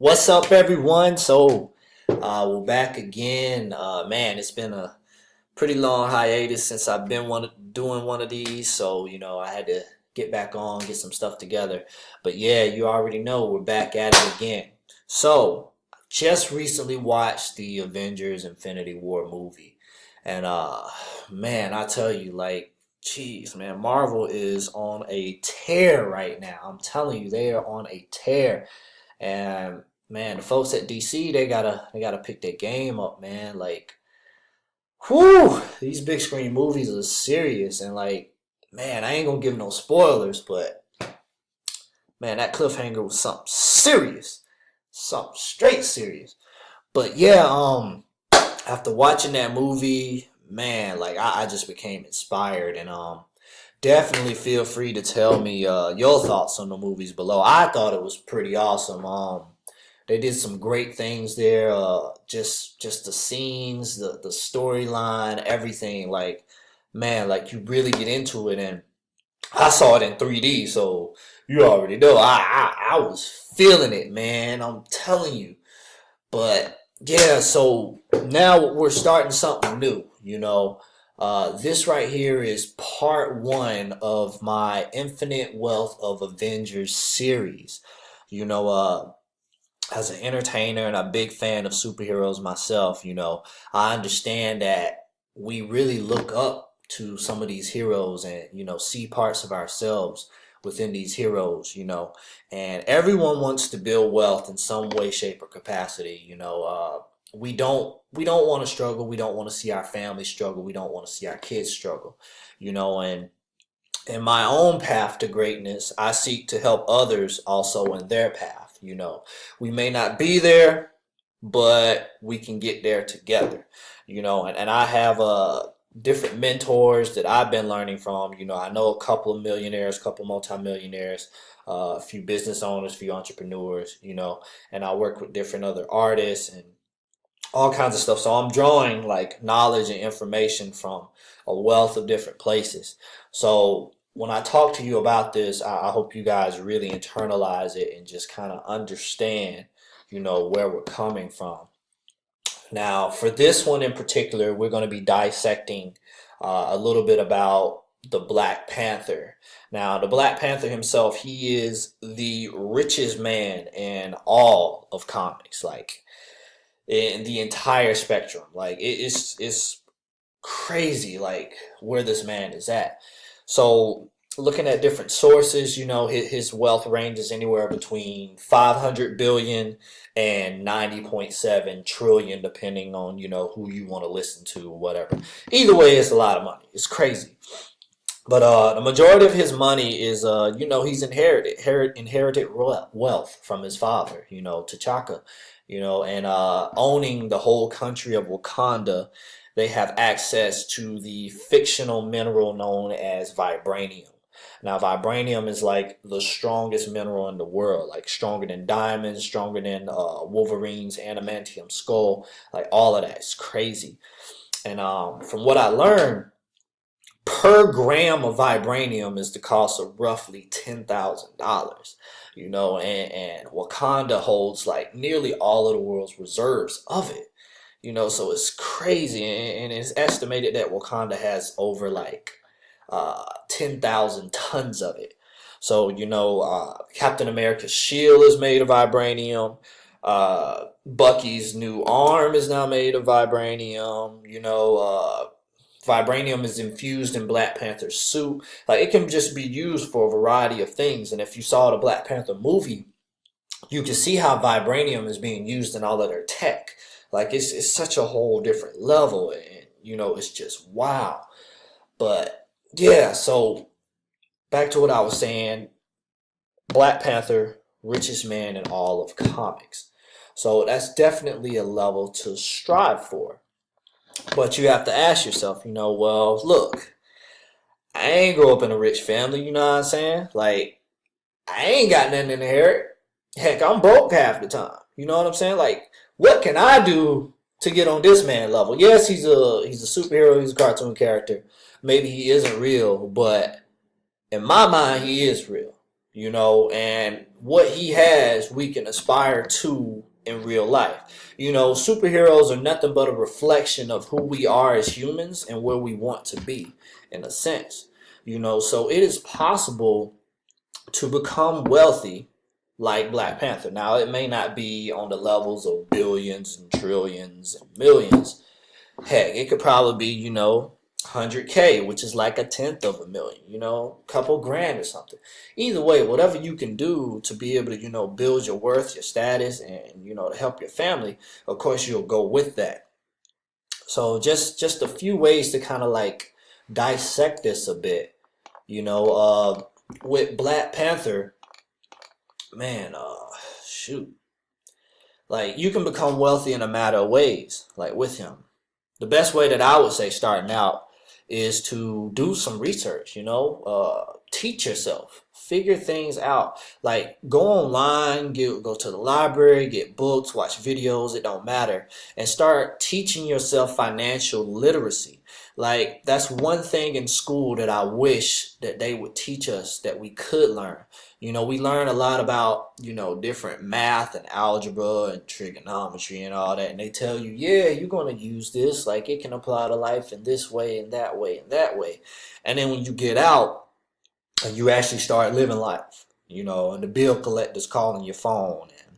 What's up, everyone? We're back again. Man, it's been a pretty long hiatus since I've been doing one of these. I had to get back on, get some stuff together. But yeah, you already know we're back at it again. Just recently watched the Avengers Infinity War movie. And man, I tell you, geez, man, Marvel is on a tear right now. I'm telling you, they are on a tear. And man, the folks at DC, they gotta pick their game up, man. Whew, these big screen movies are serious, and man, I ain't gonna give no spoilers, but man, that cliffhanger was something serious, something straight serious. But yeah, after watching that movie, man, I just became inspired, and definitely feel free to tell me your thoughts on the movies below. I thought it was pretty awesome. They did some great things there. Just the scenes, the storyline, everything. Man, you really get into it, and I saw it in 3D, so you already know I was feeling it, man. I'm telling you. But yeah, so now we're starting something new. This right here is part one of my Infinite Wealth of Avengers series. You know, uh, as an entertainer and a big fan of superheroes myself, I understand that we really look up to some of these heroes and, see parts of ourselves within these heroes, and everyone wants to build wealth in some way, shape, or capacity. We don't want to struggle. We don't want to see our family struggle. We don't want to see our kids struggle, and in my own path to greatness, I seek to help others also in their path. We may not be there, but we can get there together. And I have different mentors that I've been learning from. I know a couple of millionaires, a couple of multimillionaires, a few business owners, a few entrepreneurs. And I work with different other artists and all kinds of stuff. So I'm drawing knowledge and information from a wealth of different places. So when I talk to you about this, I hope you guys really internalize it and just kind of understand, where we're coming from. Now, for this one in particular, we're going to be dissecting a little bit about the Black Panther. Now, the Black Panther himself, he is the richest man in all of comics, in the entire spectrum. It's crazy, where this man is at. So, looking at different sources, his wealth ranges anywhere between 500 billion and 90.7 trillion, depending on, who you want to listen to or whatever. Either way, it's a lot of money. It's crazy. But the majority of his money is, he's inherited wealth from his father, T'Chaka, and owning the whole country of Wakanda, they have access to the fictional mineral known as vibranium. Now, vibranium is the strongest mineral in the world, stronger than diamonds, stronger than Wolverine's adamantium skull, all of that. It's crazy. And from what I learned, per gram of vibranium is the cost of roughly $10,000. And Wakanda holds nearly all of the world's reserves of it. So it's crazy, and it's estimated that Wakanda has over 10,000 tons of it. So, Captain America's shield is made of vibranium. Bucky's new arm is now made of vibranium. Vibranium is infused in Black Panther's suit. It can just be used for a variety of things. And if you saw the Black Panther movie, you can see how vibranium is being used in all of their tech. It's such a whole different level, and it's just wow. But yeah, so back to what I was saying. Black Panther, richest man in all of comics. So that's definitely a level to strive for. But you have to ask yourself, well, look, I ain't grow up in a rich family, you know what I'm saying? I ain't got nothing to inherit. Heck, I'm broke half the time. You know what I'm saying? What can I do to get on this man level? Yes, he's a superhero, he's a cartoon character. Maybe he isn't real, but in my mind, he is real. and what he has, we can aspire to in real life. Superheroes are nothing but a reflection of who we are as humans and where we want to be, in a sense. So it is possible to become wealthy like Black Panther. Now, it may not be on the levels of billions and trillions and millions. Heck, it could probably be, 100K, which is like a tenth of a million, a couple grand or something. Either way, whatever you can do to be able to, build your worth, your status, and, to help your family, of course, you'll go with that. So just a few ways to kind of like dissect this a bit, with Black Panther, man, shoot. Like, you can become wealthy in a matter of ways, like with him. The best way that I would say starting out is to do some research, teach yourself, figure things out. Like, go online, go to the library, get books, watch videos, it don't matter, and start teaching yourself financial literacy. Like, that's one thing in school that I wish that they would teach us that we could learn. We learn a lot about, different math and algebra and trigonometry and all that. And they tell you, yeah, you're going to use this. Like, it can apply to life in this way and that way and that way. And then when you get out and you actually start living life, and the bill collector's calling your phone and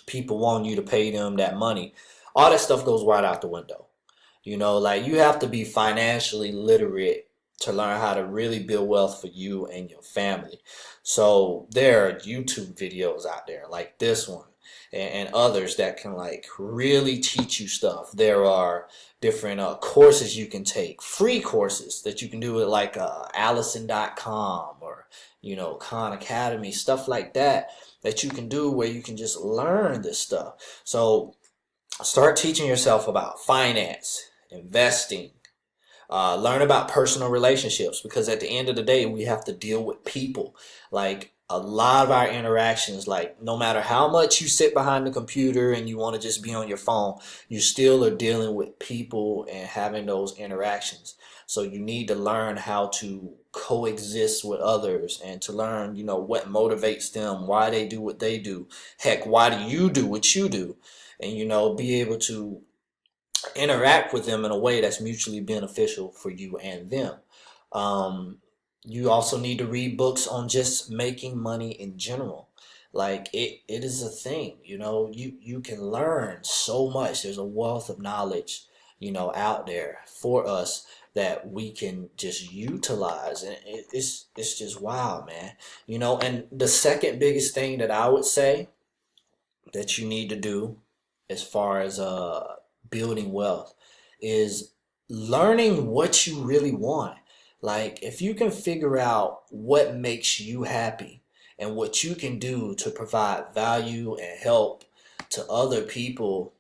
people want you to pay them that money, all that stuff goes right out the window. Like, you have to be financially literate to learn how to really build wealth for you and your family. So there are YouTube videos out there like this one and others that can like really teach you stuff. There are different courses you can take, free courses that you can do at like Allison.com or, Khan Academy, stuff like that that you can do where you can just learn this stuff. So start teaching yourself about finance, investing, learn about personal relationships, because at the end of the day, we have to deal with people. Like, a lot of our interactions, like, no matter how much you sit behind the computer and you want to just be on your phone, you still are dealing with people and having those interactions. So you need to learn how to coexist with others and to learn, what motivates them, why they do what they do. Heck, why do you do what you do? And, be able to interact with them in a way that's mutually beneficial for you and them. You also need to read books on just making money in general. Like, it is a thing, you can learn so much. There's a wealth of knowledge, out there for us that we can just utilize. And it's just wow, man. And the second biggest thing that I would say that you need to do as far as building wealth is learning what you really want. Like, if you can figure out what makes you happy and what you can do to provide value and help to other people,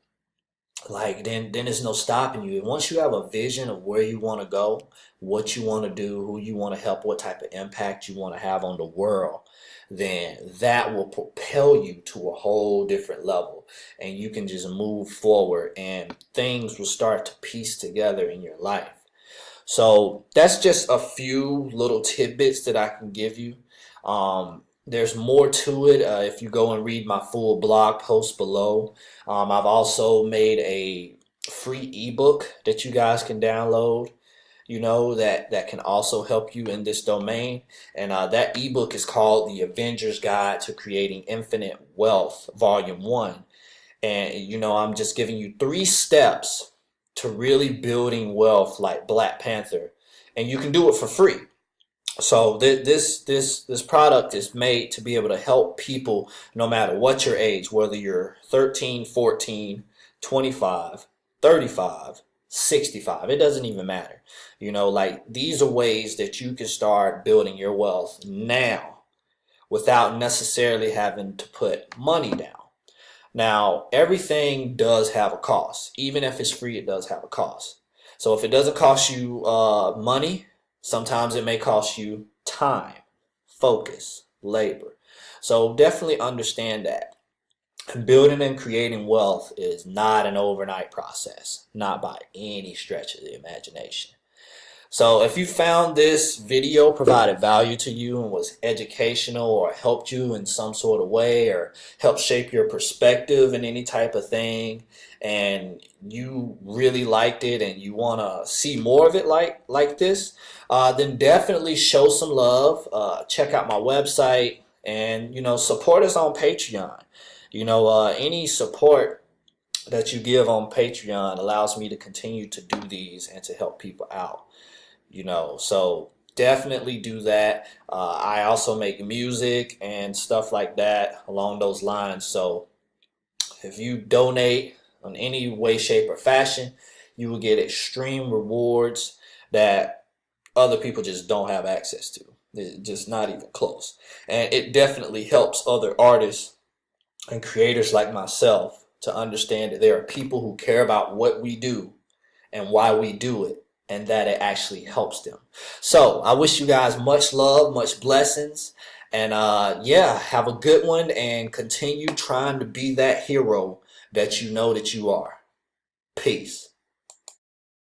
like, then there's no stopping you. And once you have a vision of where you want to go, what you want to do, who you want to help, what type of impact you want to have on the world, then that will propel you to a whole different level, and you can just move forward and things will start to piece together in your life. So that's just a few little tidbits that I can give you. There's more to it if you go and read my full blog post below. I've also made a free ebook that you guys can download, that can also help you in this domain. And that ebook is called The Avengers Guide to Creating Infinite Wealth, Volume 1. And, I'm just giving you 3 steps to really building wealth like Black Panther. And you can do it for free. So this product is made to be able to help people no matter what your age, whether you're 13, 14, 25, 35, 65. It doesn't even matter. Like, these are ways that you can start building your wealth now without necessarily having to put money down. Now, everything does have a cost. Even if it's free, it does have a cost. So if it doesn't cost you money, sometimes it may cost you time, focus, labor. So definitely understand that. Building and creating wealth is not an overnight process, not by any stretch of the imagination. So if you found this video provided value to you and was educational or helped you in some sort of way or helped shape your perspective in any type of thing, and you really liked it and you want to see more of it like this, then definitely show some love. Check out my website and support us on Patreon. Any support that you give on Patreon allows me to continue to do these and to help people out. So definitely do that. I also make music and stuff like that along those lines. So if you donate in any way, shape, or fashion, you will get extreme rewards that other people just don't have access to. It's just not even close. And it definitely helps other artists and creators like myself to understand that there are people who care about what we do and why we do it, and that it actually helps them. So I wish you guys much love, much blessings, and yeah, have a good one and continue trying to be that hero that you know that you are. Peace.